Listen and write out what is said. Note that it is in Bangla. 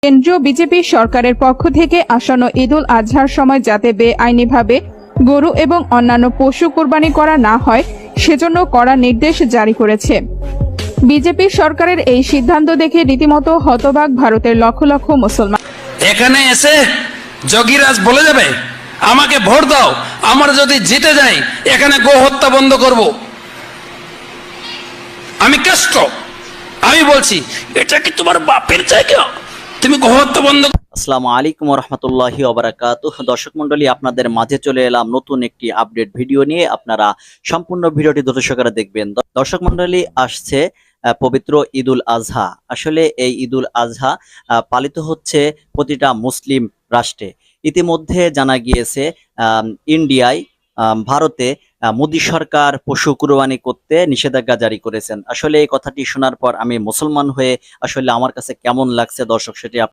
কেন্দ্রীয় বিজেপি সরকারের পক্ষ থেকে আসন্ন ঈদুল আজহার সময় যাতে বেআইনিভাবে গরু এবং অন্যান্য পশু কোরবানি করা না হয় সেজন্য কড়া নির্দেশ জারি করেছে। বিজেপি সরকারের এই সিদ্ধান্ত দেখে রীতিমতো হতবাক ভারতের লক্ষ লক্ষ মুসলমান। এখানে এসে যোগীরাজ বলে যাবে আমাকে ভোট দাও, আমার যদি জিতে যাই এখানে গো হত্যা বন্ধ করব। আমি কেষ্ট, আমি বলছি এটা কি তোমার বাপের জায়গা? তুমি গো হত্যা বন্ধ। আসসালামু আলাইকুম রহমতুল্লাহি ওবারাকাতুহ। দর্শক মন্ডলী, আপনাদের মাঝে চলে এলাম নতুন একটি আপডেট ভিডিও নিয়ে। আপনারা সম্পূর্ণ ভিডিওটি ধৈর্য সহকারে দেখবেন। দর্শক মন্ডলী, আসছে পবিত্র ঈদুল আজহা। আসলে এই ঈদুল আজহা পালিত হচ্ছে প্রতিটা মুসলিম রাষ্ট্রে। ইতিমধ্যে জানা গিয়েছে ইন্ডিয়ায়, ভারতে মোদী সরকার পশু কুরবানি করতে নিষেধাজ্ঞা জারি করেছেন। আসলে এই কথাটি শোনার পর আমি মুসলমান হয়ে আসলে আমার কাছে কেমন লাগছে দর্শক, সেটি